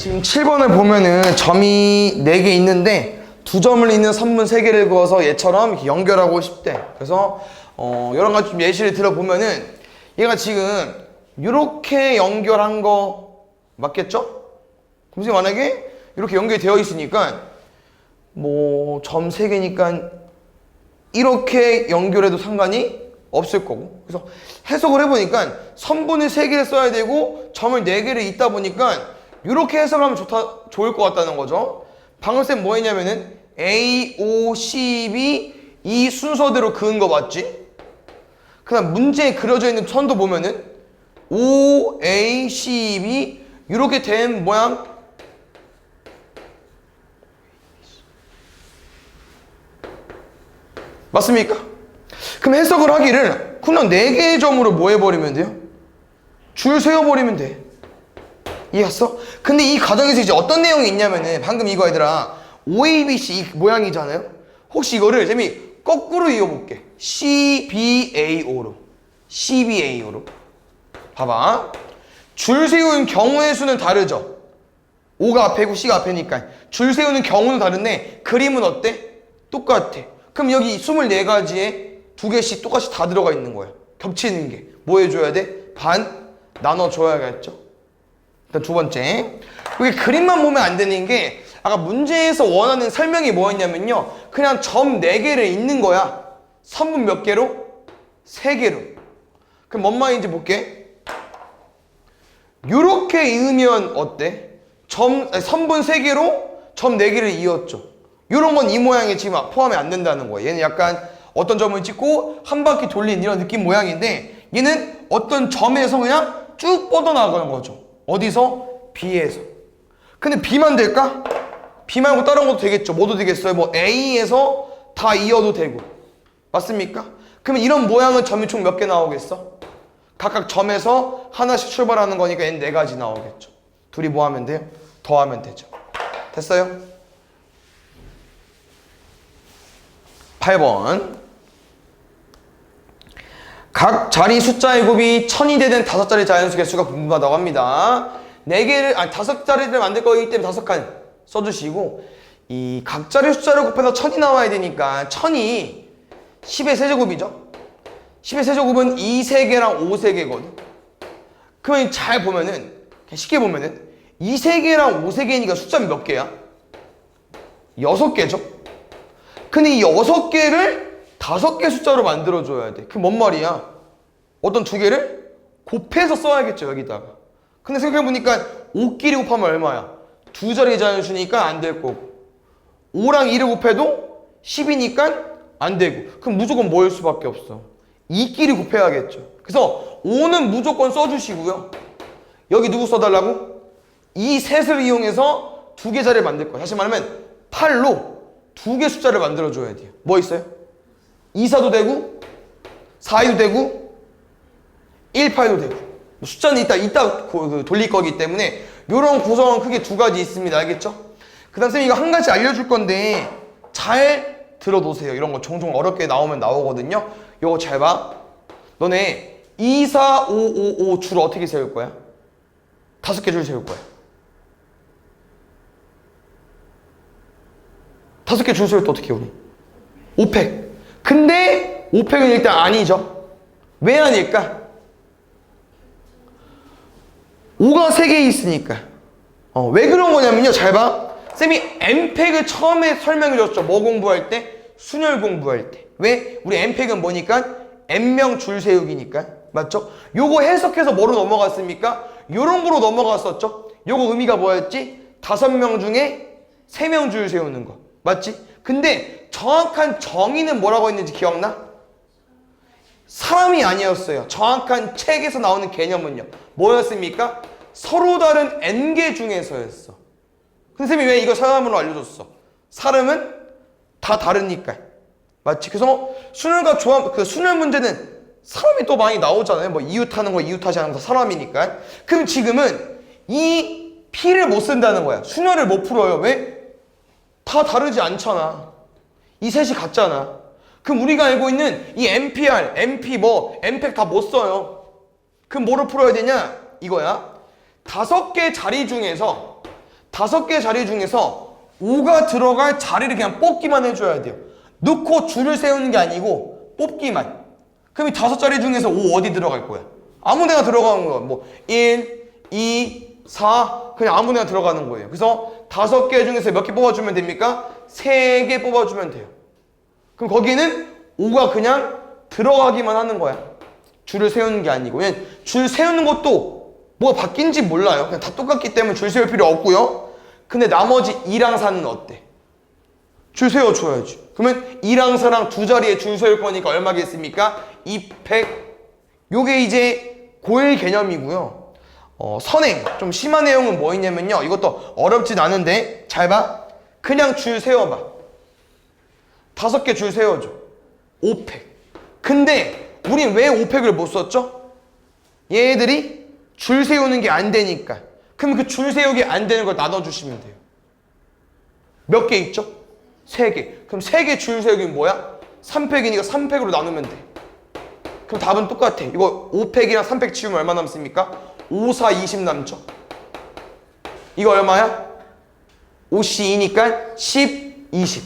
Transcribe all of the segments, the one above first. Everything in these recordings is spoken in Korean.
지금 7번을 보면은 점이 4개 있는데 2점을 있는 선분 3개를 그어서 얘처럼 이렇게 연결하고 싶대. 그래서 여러 가지 좀 예시를 들어보면은 얘가 지금 이렇게 연결한 거 맞겠죠? 그럼 만약에 이렇게 연결이 되어 있으니까 뭐 점 3개니까 이렇게 연결해도 상관이 없을 거고. 그래서 해석을 해보니까 선분을 3개를 써야 되고 점을 4개를 잇다 보니까 이렇게 해석을 하면 좋을 것 같다는 거죠. 방금 쌤 뭐 했냐면은 A, O, C, B 이 순서대로 그은 거 맞지? 그 다음 문제에 그려져 있는 선도 보면은 O, A, C, B 이렇게 된 모양 맞습니까? 그럼 해석을 하기를 그냥 4개의 점으로 뭐 해버리면 돼요? 줄 세워버리면 돼. 이해했어? 근데 이 과정에서 이제 어떤 내용이 있냐면은 방금 이거 얘들아 OABC 이 모양이잖아요? 혹시 이거를 쌤이 거꾸로 이어볼게. CBAO로 CBAO로 봐봐. 줄 세우는 경우의 수는 다르죠? O가 앞에고 C가 앞에니까 줄 세우는 경우는 다른데 그림은 어때? 똑같아. 그럼 여기 24가지에 2개씩 똑같이 다 들어가 있는 거야. 겹치는 게 뭐 해줘야 돼? 반 나눠줘야겠죠? 일단 두 번째, 여기 그림만 보면 안 되는 게 아까 문제에서 원하는 설명이 뭐였냐면요 그냥 점 4개를 잇는 거야. 선분 몇 개로? 3개로. 그럼 뭔 말인지 볼게. 요렇게 이으면 어때? 선분 3개로 점 4개를 이었죠. 요런 건 이 모양에 지금 포함이 안 된다는 거예요. 얘는 약간 어떤 점을 찍고 한 바퀴 돌린 이런 느낌 모양인데 얘는 어떤 점에서 그냥 쭉 뻗어나가는 거죠. 어디서? B에서. 근데 B만 될까? B 말고 다른 것도 되겠죠. 뭐도 되겠어요? 뭐 A에서 다 이어도 되고. 맞습니까? 그러면 이런 모양은 점이 총 몇 개 나오겠어? 각각 점에서 하나씩 출발하는 거니까 얘는 4가지 나오겠죠. 둘이 뭐 하면 돼요? 더하면 되죠. 됐어요? 8번. 각 자리 숫자의 곱이 1000이 되는 5자리 자연수 개수가 궁금하다고 합니다. 5자리를 만들 거기 때문에 5칸 써주시고 이 각 자리 숫자를 곱해서 1000이 나와야 되니까 1000이 10의 세제곱이죠. 10의 세제곱은 2세개랑 5세개거든. 그러면 잘 보면은 쉽게 보면은 2세개랑 5세개니까 숫자는 몇 개야? 6개죠. 근데 이 6개를 5개 숫자로 만들어줘야 돼. 그럼 뭔 말이야? 어떤 2개를 곱해서 써야겠죠, 여기다가. 근데 생각해보니까 5끼리 곱하면 얼마야? 2자리 자연수니까 안 될 거고 5랑 2를 곱해도 10이니까 안 되고 그럼 무조건 뭐일 수밖에 없어? 2끼리 곱해야겠죠. 그래서 5는 무조건 써주시고요. 여기 누구 써달라고? 이 셋을 이용해서 2개 자리를 만들 거야. 다시 말하면 8로 2개 숫자를 만들어줘야 돼요. 뭐 있어요? 2사도 되고 4도 되고 1,8도 되고 숫자는 이따 돌릴 거기 때문에 이런 구성은 크게 2가지 있습니다. 알겠죠? 그 다음 쌤이 이거 한 가지 알려줄 건데 잘 들어놓으세요. 이런 거 종종 어렵게 나오면 나오거든요. 요거 잘 봐. 너네 2, 4, 5, 5, 5 줄 어떻게 세울 거야? 5개 줄 세울 거야. 5개 줄 세울 때 어떻게 해 우리? 5팩. 근데 5팩은 일단 아니죠. 왜 아닐까? 5가 3개 있으니까. 왜 그런 거냐면요. 잘 봐. 쌤이 M팩을 처음에 설명해 줬죠. 뭐 공부할 때? 순열 공부할 때. 왜? 우리 M팩은 뭐니까? N명 줄 세우기니까. 맞죠? 요거 해석해서 뭐로 넘어갔습니까? 요런 거로 넘어갔었죠. 요거 의미가 뭐였지? 5명 중에 3명 줄 세우는 거. 맞지? 근데 정확한 정의는 뭐라고 했는지 기억나? 사람이 아니었어요. 정확한 책에서 나오는 개념은요. 뭐였습니까? 서로 다른 N개 중에서였어. 근데 쌤이 왜 이거 사람으로 알려줬어? 사람은 다 다르니까. 맞지? 그래서 순열과 조합, 그 순열 문제는 사람이 또 많이 나오잖아요. 뭐 이웃하는 거 이웃하지 않는 거 사람이니까. 그럼 지금은 이 P를 못 쓴다는 거야. 순열을 못 풀어요. 왜? 다 다르지 않잖아. 이 셋이 같잖아. 그럼 우리가 알고 있는 이 MPR, MP 뭐, MPEC 다 못 써요. 그럼 뭐를 풀어야 되냐? 이거야. 5개 자리 중에서 5개 자리 중에서 5가 들어갈 자리를 그냥 뽑기만 해줘야 돼요. 넣고 줄을 세우는 게 아니고 뽑기만. 그럼 이 5자리 중에서 5 어디 들어갈 거야? 아무 데나 들어가는 거야. 뭐 1, 2, 4 그냥 아무 데나 들어가는 거예요. 그래서 5개 중에서 몇 개 뽑아주면 됩니까? 3개 뽑아주면 돼요. 그럼 거기는 5가 그냥 들어가기만 하는 거야. 줄을 세우는 게 아니고. 왜냐면 줄 세우는 것도 뭐가 바뀐지 몰라요. 그냥 다 똑같기 때문에 줄 세울 필요 없고요. 근데 나머지 2랑 4는 어때? 줄 세워줘야지. 그러면 2랑 4랑 두 자리에 줄 세울 거니까 얼마겠습니까? 200. 요게 이제 고1 개념이고요. 선행. 좀 심한 내용은 뭐 있냐면요. 이것도 어렵진 않은데 잘 봐. 그냥 줄 세워봐. 5개 줄 세워줘. 5팩. 근데 우린 왜 5팩을 못 썼죠? 얘들이 줄 세우는 게 안 되니까. 그럼 그 줄 세우기 안 되는 걸 나눠주시면 돼요. 몇 개 있죠? 3개. 그럼 3개 줄 세우기는 뭐야? 3팩이니까 3팩으로 나누면 돼. 그럼 답은 똑같아. 이거 5팩이랑 3팩 치우면 얼마 남습니까? 5, 4, 20 남죠? 이거 얼마야? 5C2니까 10, 20.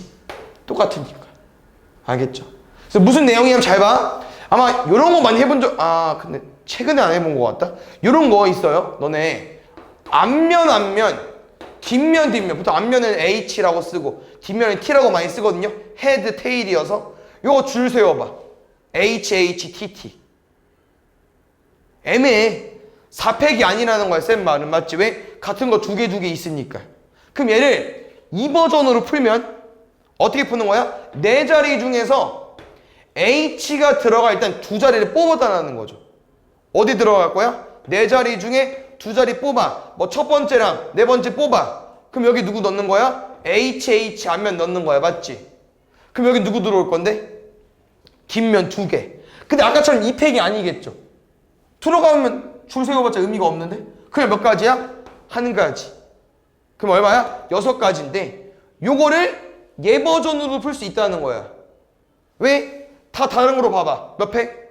똑같으니까. 알겠죠? 그래서 무슨 내용이냐면 잘 봐. 아마 이런 거 많이 해본 근데 최근에 안 해본 것 같다. 이런 거 있어요. 너네 앞면, 뒷면, 보통 앞면은 H라고 쓰고 뒷면은 T라고 많이 쓰거든요. 헤드, 테일이어서 요거 줄 세워봐. HHTT. 애매해. 4팩이 아니라는 거야, 쌤 말은. 맞지? 왜? 같은 거 두 개 있으니까. 그럼 얘를 이 버전으로 풀면 어떻게 푸는 거야? 4자리 중에서 H가 들어가 일단 2자리를 뽑아달라는 거죠. 어디 들어갈 거야? 4자리 중에 2자리 뽑아. 뭐 첫 번째랑 4번째 뽑아. 그럼 여기 누구 넣는 거야? HH 앞면 넣는 거야. 맞지? 그럼 여기 누구 들어올 건데? 뒷면 2개. 근데 아까처럼 2팩이 아니겠죠? 들어가면 줄 세워봤자 의미가 없는데? 그냥 몇 가지야? 1가지. 그럼 얼마야? 6가지인데 요거를 얘 버전으로 풀 수 있다는 거야. 왜? 다 다른 거로 봐봐. 몇 팩?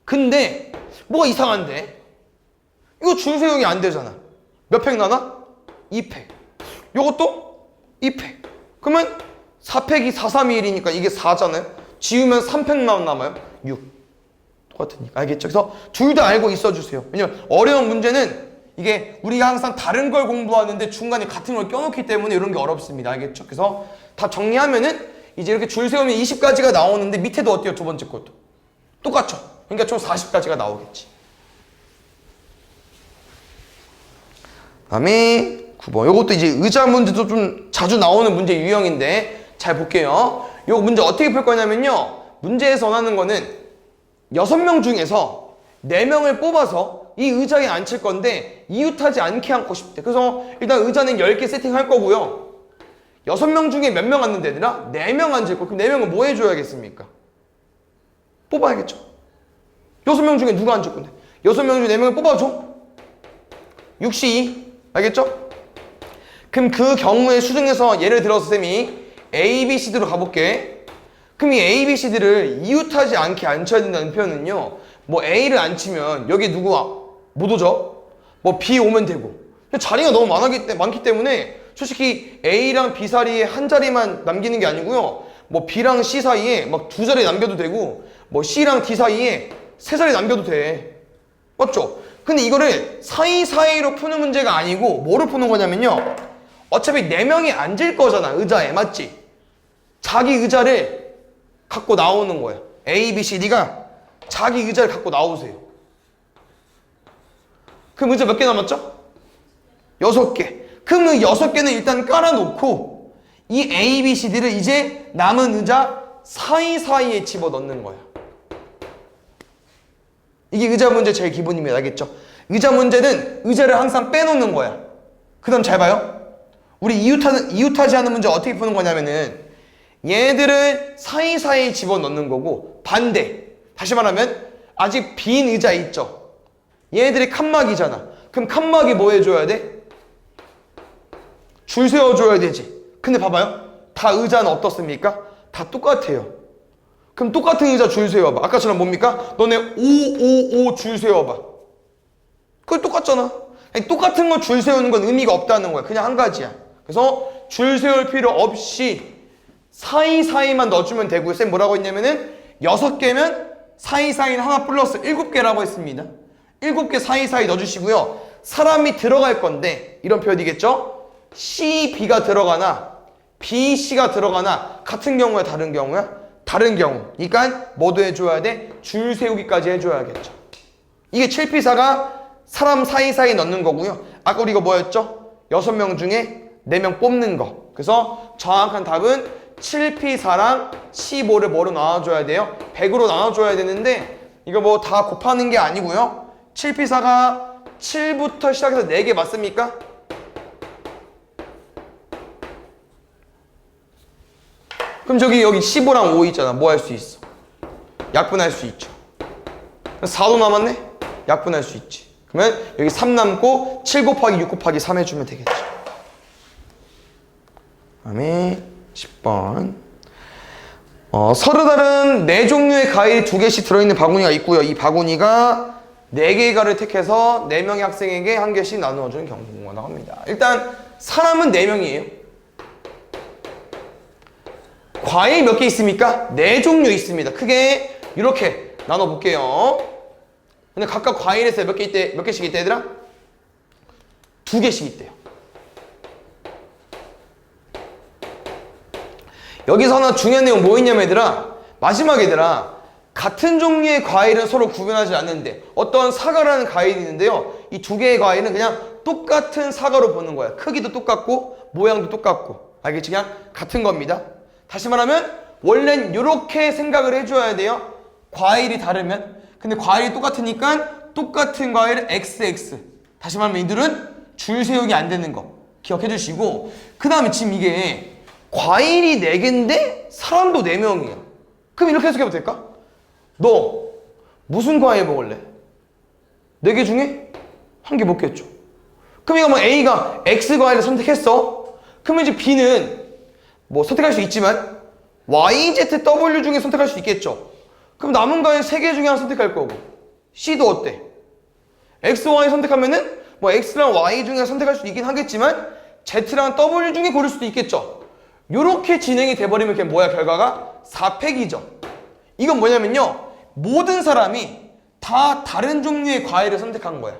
근데 뭐가 이상한데? 이거 줄 세우기 안 되잖아. 몇 팩 나나? 2팩. 요것도 2팩. 그러면 4팩이 4, 3, 2, 1이니까 이게 4잖아요. 지우면 3팩만 남아요. 6. 똑같으니까. 알겠죠? 그래서 둘 다 알고 있어주세요. 왜냐면 어려운 문제는 이게 우리가 항상 다른 걸 공부하는데 중간에 같은 걸 껴놓기 때문에 이런 게 어렵습니다. 알겠죠? 그래서 다 정리하면은 이제 이렇게 줄 세우면 20가지가 나오는데 밑에도 어때요? 두 번째 것도. 똑같죠? 그러니까 총 40가지가 나오겠지. 다음에 9번. 요것도 이제 의자 문제도 좀 자주 나오는 문제 유형인데 잘 볼게요. 요 문제 어떻게 풀 거냐면요. 문제에서 원하는 거는 6명 중에서 4명을 뽑아서 이 의자에 앉힐 건데 이웃하지 않게 앉고 싶대. 그래서 일단 의자는 10개 세팅할 거고요. 6명 중에 몇 명 앉는데 얘들아? 4명 앉을 거. 그럼 4명은 뭐 해줘야겠습니까? 뽑아야겠죠. 6명 중에 누가 앉을 건데? 6명 중에 4명을 뽑아줘. 6C2. 알겠죠? 그럼 그 경우의 수중에서 예를 들어서 쌤이 A, B, C, D로 가볼게. 그럼 이 A, B, C, D를 이웃하지 않게 앉혀야 된다는 표현은요. 뭐 A를 앉히면 여기 누구 못 오죠? 뭐 B 오면 되고. 자리가 너무 많기 때문에 솔직히 A랑 B 사이에 한 자리만 남기는 게 아니고요. 뭐 B랑 C 사이에 막 2자리 남겨도 되고 뭐 C랑 D 사이에 3자리 남겨도 돼. 맞죠? 근데 이거를 사이사이로 푸는 문제가 아니고 뭐로 푸는 거냐면요. 어차피 4명이 앉을 거잖아. 의자에. 맞지? 자기 의자를 갖고 나오는 거야. A, B, C, D가 자기 의자를 갖고 나오세요. 그럼 의자 몇 개 남았죠? 6개. 그럼 그 6개는 일단 깔아놓고 이 A, B, C, D를 이제 남은 의자 사이사이에 집어넣는 거야. 이게 의자 문제 제일 기본입니다. 알겠죠? 의자 문제는 의자를 항상 빼놓는 거야. 그 다음 잘 봐요. 우리 이웃하지 않은 문제 어떻게 푸는 거냐면은 얘들을 사이사이에 집어넣는 거고 반대. 다시 말하면 아직 빈 의자 있죠? 얘들이 칸막이잖아. 그럼 칸막이 뭐 해줘야 돼? 줄 세워줘야 되지. 근데 봐봐요. 다 의자는 어떻습니까? 다 똑같아요. 그럼 똑같은 의자 줄 세워봐. 아까처럼 뭡니까? 너네 5, 5, 5 줄 세워봐. 그게 똑같잖아. 아니, 똑같은 거 줄 세우는 건 의미가 없다는 거야. 그냥 한 가지야. 그래서 줄 세울 필요 없이 사이사이만 넣어주면 되고요. 쌤 뭐라고 했냐면은 6개면 사이사이는 하나 플러스 7개라고 했습니다. 7개 사이사이 넣어주시고요. 사람이 들어갈 건데 이런 표현이겠죠? C, B가 들어가나 B, C가 들어가나 같은 경우야 다른 경우야? 다른 경우. 그러니까 뭐도 해줘야 돼? 줄 세우기까지 해줘야겠죠. 이게 7P4가 사람 사이사이 넣는 거고요. 아까 우리 이거 뭐였죠? 6명 중에 4명 뽑는 거. 그래서 정확한 답은 7P4랑 15를 뭐로 나눠줘야 돼요? 100으로 나눠줘야 되는데 이거 뭐 다 곱하는 게 아니고요. 7P4가 7부터 시작해서 4개 맞습니까? 그럼 여기 15랑 5 있잖아. 뭐 할 수 있어? 약분할 수 있죠. 4도 남았네? 약분할 수 있지. 그러면 여기 3 남고 7 곱하기 6 곱하기 3 해주면 되겠죠. 다음에 10번. 서로 다른 4종류의 과일이 2개씩 들어있는 바구니가 있고요. 이 바구니가 4개의 과일을 택해서 4명의 학생에게 1개씩 나누어주는 경우가 나옵니다. 일단 사람은 4명이에요. 과일 몇 개 있습니까? 4종류 있습니다. 크게 이렇게 나눠볼게요. 근데 각각 과일에서 몇 개씩 있대 얘들아? 2개씩 있대요. 여기서 하나 중요한 내용 뭐 있냐면 얘들아, 마지막에 얘들아, 같은 종류의 과일은 서로 구분하지 않는데 어떤 사과라는 과일이 있는데요. 이 2개의 과일은 그냥 똑같은 사과로 보는 거야. 크기도 똑같고 모양도 똑같고. 알겠지? 그냥 같은 겁니다. 다시 말하면 원래는 이렇게 생각을 해줘야 돼요. 과일이 다르면. 근데 과일이 똑같으니까 똑같은 과일은 XX. 다시 말하면 이들은 줄 세우기 안 되는 거 기억해 주시고, 그 다음에 지금 이게 과일이 4개인데 사람도 4명이야. 그럼 이렇게 해석해도 될까? 너 무슨 과일 먹을래? 4개 중에 1개 먹겠죠. 그럼 이거 뭐 A가 X 과일을 선택했어. 그러면 이제 B는 뭐 선택할 수 있지만 Y, Z, W 중에 선택할 수 있겠죠. 그럼 남은 과일 3개 중에 하나 선택할 거고, C도 어때? X, Y 선택하면은 뭐 X랑 Y 중에 선택할 수 있긴 하겠지만 Z랑 W 중에 고를 수도 있겠죠. 요렇게 진행이 돼버리면 그게 뭐야? 결과가 4팩이죠. 이건 뭐냐면요, 모든 사람이 다 다른 종류의 과일을 선택한 거야.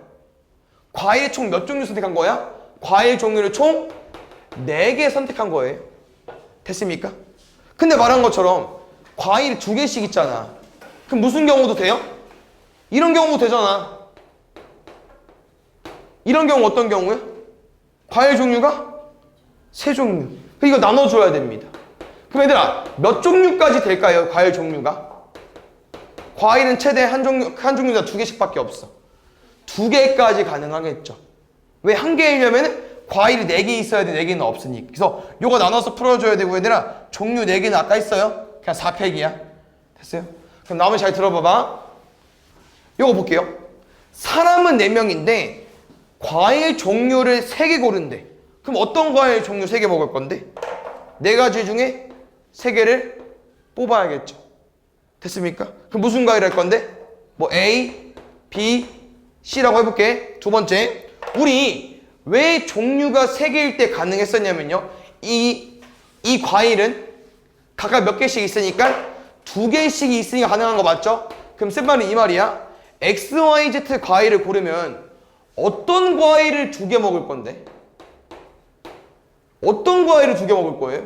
과일 총 몇 종류 선택한 거야? 과일 종류를 총 4개 선택한 거예요. 됐습니까? 근데 말한 것처럼 과일 2개씩 있잖아. 그럼 무슨 경우도 돼요? 이런 경우도 되잖아. 이런 경우 어떤 경우야? 과일 종류가 3종류. 이거 나눠줘야 됩니다. 그럼 얘들아, 몇 종류까지 될까요? 과일 종류가? 과일은 최대 한 종류가 2개씩밖에 없어. 2개까지 가능하겠죠. 왜 1개이려면 과일이 4개 있어야 돼. 4개는 없으니까. 그래서 요거 나눠서 풀어줘야 되고, 얘들아, 종류 4개는 아까 있어요. 그냥 4팩이야. 됐어요? 그럼 나머지 잘 들어봐봐. 요거 볼게요. 사람은 4명인데 과일 종류를 3개 고른대. 그럼 어떤 과일 종류 3개 먹을 건데? 4가지 중에 3개를 뽑아야겠죠. 됐습니까? 그럼 무슨 과일 할 건데? 뭐 A, B, C라고 해볼게. 두 번째, 우리 왜 종류가 3개일 때 가능했었냐면요, 이 과일은 각각 몇 개씩 있으니까 2개씩 있으니까 가능한 거 맞죠? 그럼 쓴 말은 이 말이야. X, Y, Z 과일을 고르면 어떤 과일을 2개 먹을 건데? 어떤 과일을 2개 먹을 거예요?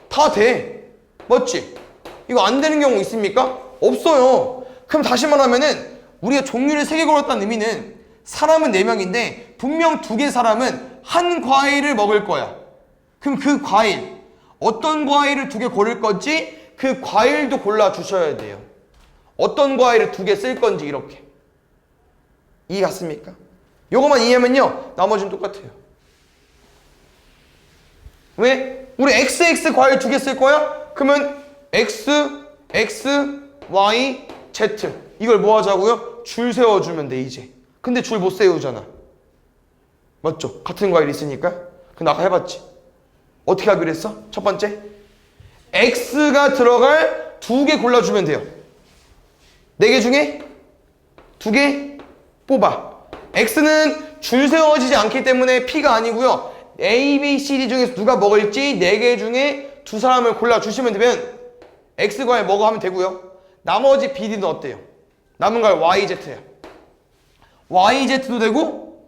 다 돼. 맞지? 이거 안 되는 경우 있습니까? 없어요. 그럼 다시 말하면은 우리가 종류를 3개 고르었다는 의미는 사람은 4명인데 분명 2개 사람은 한 과일을 먹을 거야. 그럼 그 과일, 어떤 과일을 2개 고를 건지 그 과일도 골라주셔야 돼요. 어떤 과일을 2개 쓸 건지 이렇게. 이해 갔습니까? 요것만 이해하면요, 나머지는 똑같아요. 왜? 우리 XX 과일 2개 쓸 거야? 그러면 X, Y, Z 이걸 뭐 하자고요? 줄 세워주면 돼 이제. 근데 줄 못 세우잖아. 맞죠? 같은 과일 있으니까. 근데 아까 해봤지? 어떻게 하기로 했어? 첫 번째, X가 들어갈 2개 골라주면 돼요. 4개 중에 2개 뽑아. X는 줄 세워지지 않기 때문에 P가 아니고요. A, B, C, D 중에서 누가 먹을지 4개 중에 두 사람을 골라주시면 되면 X과의 뭐가 하면 되고요. 나머지 B, D는 어때요? 남은 걸 Y, Z예요. Y, Z도 되고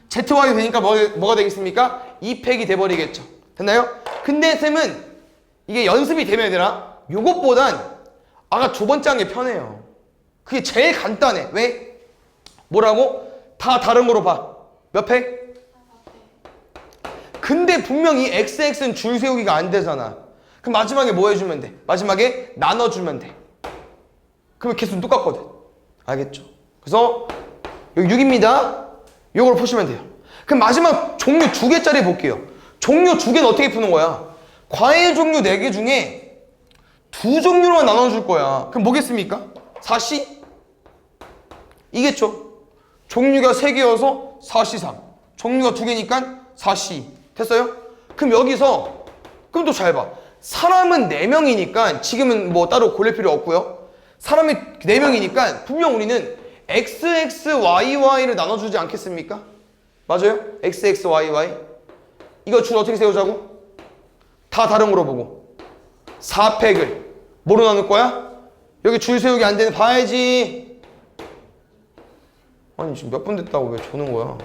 ZY도 되니까 뭐가 되겠습니까? 2팩이 돼버리겠죠. 됐나요? 근데 쌤은 이게 연습이 되면 얘들아 요것보단 아까 두 번째 한 게 편해요. 그게 제일 간단해. 왜? 뭐라고? 다 다른 거로 봐. 몇 팩? 근데 분명히 XX는 줄 세우기가 안 되잖아. 그럼 마지막에 뭐 해주면 돼? 마지막에 나눠주면 돼. 그러면 개수는 똑같거든. 알겠죠? 그래서 여기 6입니다. 요걸 푸시면 돼요. 그럼 마지막 종류 2개짜리 볼게요. 종류 2개는 어떻게 푸는 거야? 과일 종류 4개 중에 2종류로만 나눠줄 거야. 그럼 뭐겠습니까? 4C? 이겠죠? 종류가 3개여서 4C3. 종류가 2개니까 4C. 됐어요? 그럼 여기서 그럼 또 잘 봐. 사람은 4명이니까 지금은 뭐 따로 고를 필요 없고요. 사람이 4명이니까 분명 우리는 XXYY를 나눠주지 않겠습니까? 맞아요? XXYY. 이거 줄 어떻게 세우자고? 다 다른 거로 보고 4팩을 뭐로 나눌 거야? 여기 줄 세우기 안 되는 봐야지. 아니 지금 몇 분 됐다고 왜 조는 거야?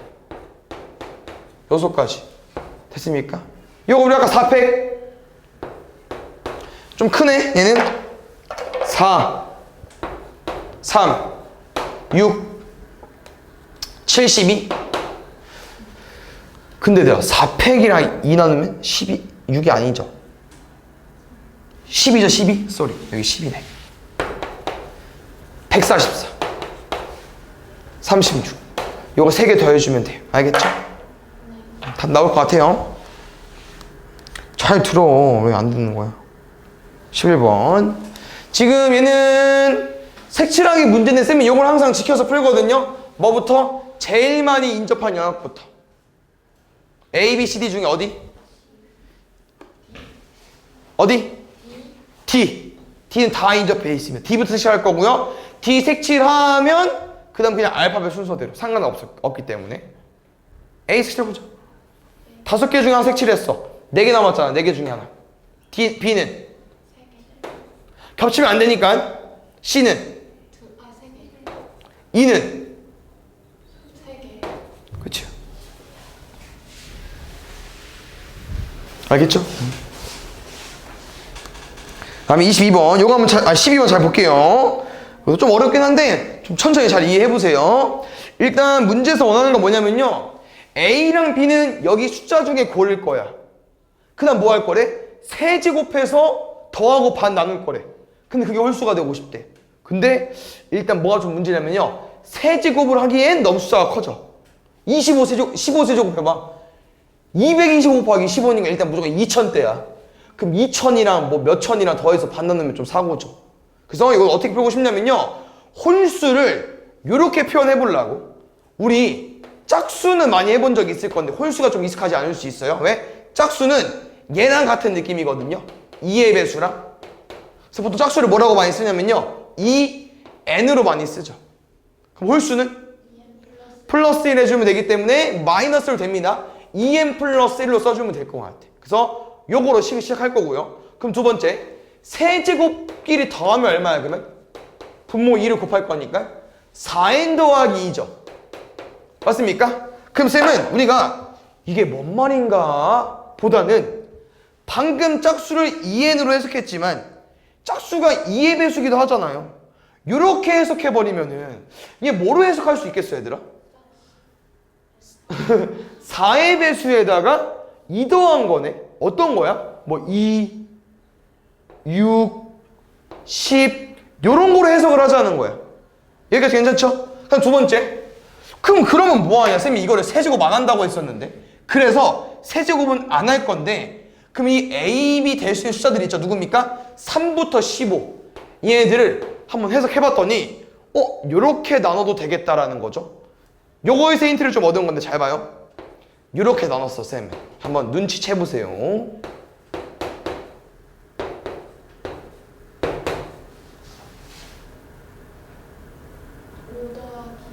6가지 됐습니까? 이거 우리 아까 4팩 좀 크네. 얘는 4 3 6 72. 근데 내가 4팩이랑 2 나누면 12 6이 아니죠. 12죠 12? 쏘리 여기 10이네. 144 36. 요거 3개 더해주면 돼요. 알겠죠? 답 나올 것 같아요. 잘 들어. 왜 안 듣는 거야? 11번. 지금 얘는 색칠하기 문제인데 쌤이 요걸 항상 지켜서 풀거든요. 뭐부터? 제일 많이 인접한 영역부터. A, B, C, D 중에 어디? 어디? D. D는 다 인접해 있으면 D부터 색칠할 거고요. D 색칠하면 그 다음 그냥 알파벳 순서대로 상관없기 때문에 A 색칠해보자. 5개 중에 하나 색칠했어. 4개 남았잖아. 4개 중에 하나. D, B는? 겹치면 안 되니까 C는? 2는? 3개. 그쵸. 알겠죠? 다음에 22번. 요거 한번 12번 잘 볼게요. 이것도 좀 어렵긴 한데 좀 천천히 잘 이해해 보세요. 일단 문제에서 원하는 건 뭐냐면요. A랑 B는 여기 숫자 중에 고를 거야. 그 다음 뭐 할 거래? 세제곱해서 더하고 반 나눌 거래. 근데 그게 홀수가 되고 싶대. 근데 일단 뭐가 좀 문제냐면요. 세제곱을 하기엔 너무 숫자가 커져. 15세제곱 해봐. 225 곱하기 15니까 일단 무조건 2000대야. 그럼 2000이랑 뭐 몇천이랑 더해서 반 나누면 좀 사고죠. 그래서 이걸 어떻게 풀고 싶냐면요. 홀수를 이렇게 표현해 보려고. 우리 짝수는 많이 해본 적이 있을 건데 홀수가 좀 익숙하지 않을 수 있어요. 왜? 짝수는 얘랑 같은 느낌이거든요. 2의 배수랑. 그래서 보통 짝수를 뭐라고 많이 쓰냐면요. 2n으로 많이 쓰죠. 그럼 홀수는? 플러스 1 해주면 되기 때문에 마이너스로 됩니다. 2n 플러스 1로 써주면 될 것 같아. 그래서 요거로 시작할 거고요. 그럼 두 번째, 세제곱끼리 더하면 얼마야 그러면? 분모 2를 곱할 거니까 4n 더하기 2죠. 맞습니까? 그럼 쌤은 우리가 이게 뭔 말인가 보다는 방금 짝수를 2n으로 해석했지만 짝수가 2의 배수기도 하잖아요. 이렇게 해석해버리면은 이게 뭐로 해석할 수 있겠어 얘들아? 4의 배수에다가 2 더한 거네. 어떤 거야? 뭐 2, 6, 10 요런 거로 해석을 하자는 거야. 여기까지 괜찮죠? 그럼 두 번째. 그러면 뭐하냐? 쌤이 이거를 세제곱 안 한다고 했었는데 그래서 세제곱은 안 할 건데 그럼 이 A, B 될 수 있는 숫자들이 있죠. 누굽니까? 3부터 15 얘네들을 한번 해석해봤더니 요렇게 나눠도 되겠다라는 거죠. 요거에서 힌트를 좀 얻은 건데 잘 봐요. 요렇게 나눴어 쌤. 한번 눈치채보세요. 5 더하기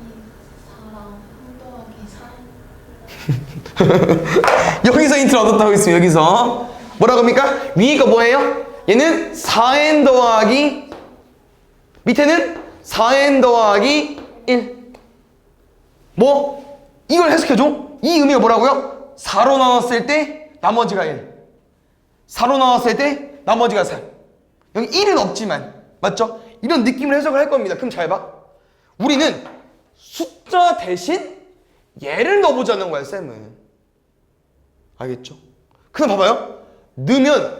4랑 3 더하기 4. 여기서 힌트를 얻었다고 했습니다. 여기서 뭐라고 합니까? 위가 뭐예요? 얘는 4n 더하기 밑에는 4n 더하기 1. 뭐? 이걸 해석해줘. 이 의미가 뭐라고요? 4로 나눴을 때 나머지가 1. 4로 나눴을 때 나머지가 4. 여기 1은 없지만 맞죠? 이런 느낌을 해석을 할 겁니다. 그럼 잘 봐. 우리는 숫자 대신 얘를 넣어보자는 거야, 쌤은. 알겠죠? 그럼 봐봐요. 넣으면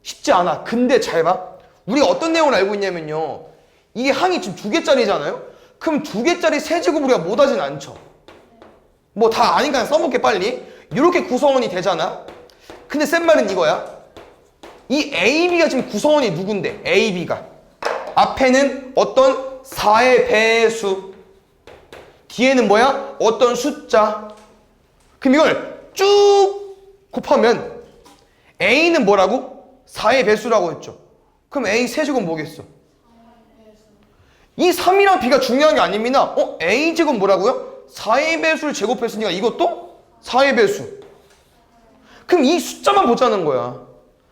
쉽지 않아. 근데 잘 봐. 우리가 어떤 내용을 알고 있냐면요. 이게 항이 지금 2개짜리잖아요? 그럼 2개짜리 세제곱 우리가 못하진 않죠. 뭐 다 아니까 써볼게 빨리. 이렇게 구성원이 되잖아. 근데 쌤 말은 이거야. 이 AB가 지금 구성원이 누군데? AB가 앞에는 어떤 4의 배수, 뒤에는 뭐야? 어떤 숫자. 그럼 이걸 쭉 곱하면 A는 뭐라고? 4의 배수라고 했죠. 그럼 A 세제곱 뭐겠어? 이 3이랑 B가 중요한 게 아닙니다. A제곱 뭐라고요? 4의 배수를 제곱했으니까 이것도 4의 배수. 그럼 이 숫자만 보자는 거야.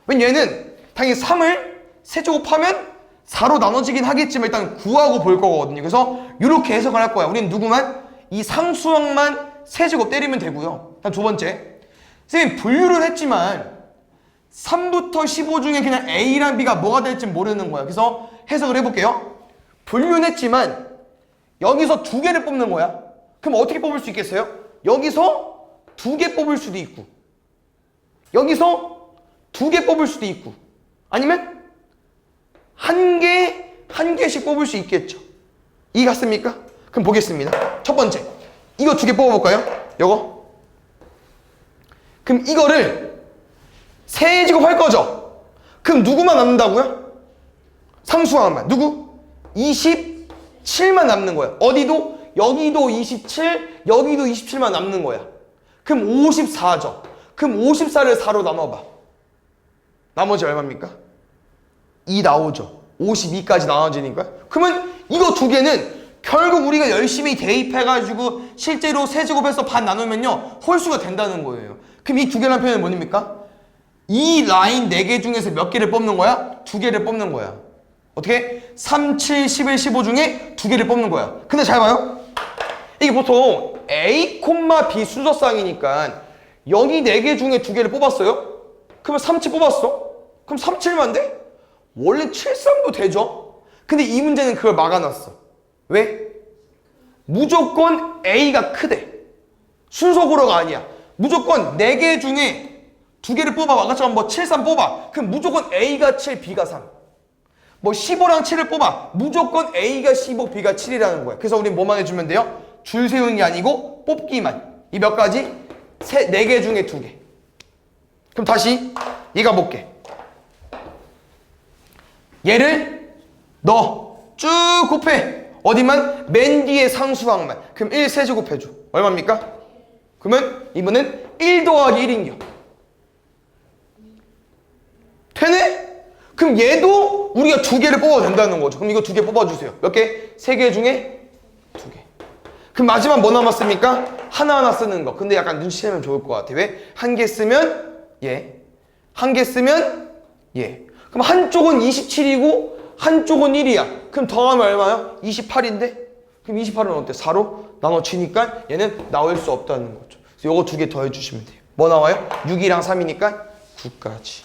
왜냐면 얘는 당연히 3을 세제곱하면 4로 나눠지긴 하겠지만 일단 9하고 볼 거거든요. 그래서 이렇게 해석을 할 거야. 우리는 누구만? 이 상수항만 세제곱 때리면 되고요. 다음 두 번째. 선생님 분류를 했지만 3부터 15 중에 그냥 A랑 B가 뭐가 될지 모르는 거야. 그래서 해석을 해볼게요. 분류는 했지만 여기서 2개를 뽑는 거야. 그럼 어떻게 뽑을 수 있겠어요? 여기서 2개 뽑을 수도 있고 여기서 2개 뽑을 수도 있고 아니면 한 개씩 뽑을 수 있겠죠. 이해 갔습니까? 그럼 보겠습니다. 첫 번째 이거 2개 뽑아볼까요? 요거. 그럼 이거를 세제곱 할 거죠. 그럼 누구만 남는다고요? 상수항만. 누구? 27만 남는 거야. 어디도? 여기도 27, 여기도 27만 남는 거야. 그럼 54죠. 그럼 54를 4로 나눠봐. 나머지 얼마입니까? 2 나오죠. 52까지 나눠지니까. 그러면 이거 2개는 결국 우리가 열심히 대입해가지고 실제로 세제곱해서 반 나누면요 홀수가 된다는 거예요. 그럼 이 2개라는 표현은 뭐입니까? 이 라인 4개 중에서 몇 개를 뽑는 거야? 2개를 뽑는 거야. 어떻게? 3, 7, 11, 15 중에 2개를 뽑는 거야. 근데 잘 봐요. 이게 보통 A, B 순서쌍이니까 여기 4개 중에 2개를 뽑았어요? 그러면 3, 7 뽑았어? 그럼 3, 7만 돼? 원래 7, 3도 되죠? 근데 이 문제는 그걸 막아놨어. 왜? 무조건 A가 크대. 순서고로가 아니야. 무조건 4개 중에 2개를 뽑아. 아까처럼 뭐 7, 3 뽑아. 그럼 무조건 A가 7, B가 3. 뭐 15랑 7을 뽑아. 무조건 A가 15, B가 7이라는 거야. 그래서 우린 뭐만 해주면 돼요? 줄 세우는 게 아니고 뽑기만. 이 몇 가지? 4개 중에 2개. 그럼 다시 얘가 볼게. 얘를 넣어. 쭉 곱해. 어디만? 맨 뒤에 상수항만. 그럼 1 세제곱 해줘. 얼마입니까? 그러면 이번엔 1 더하기 1인겨. 되네? 그럼 얘도 우리가 2개를 뽑아도 된다는 거죠. 그럼 이거 2개 뽑아주세요. 몇 개? 3개 중에 2개. 그럼 마지막 뭐 남았습니까? 하나하나 쓰는 거. 근데 약간 눈치채면 좋을 것 같아. 왜? 1개 쓰면 얘. 1개 쓰면 얘. 그럼 한쪽은 27이고 한쪽은 1이야. 그럼 더하면 얼마야? 28인데? 그럼 28은 어때? 4로 나눠치니까 얘는 나올 수 없다는 거죠. 그래서 요거 2개 더해주시면 돼요. 뭐 나와요? 6이랑 3이니까 9까지.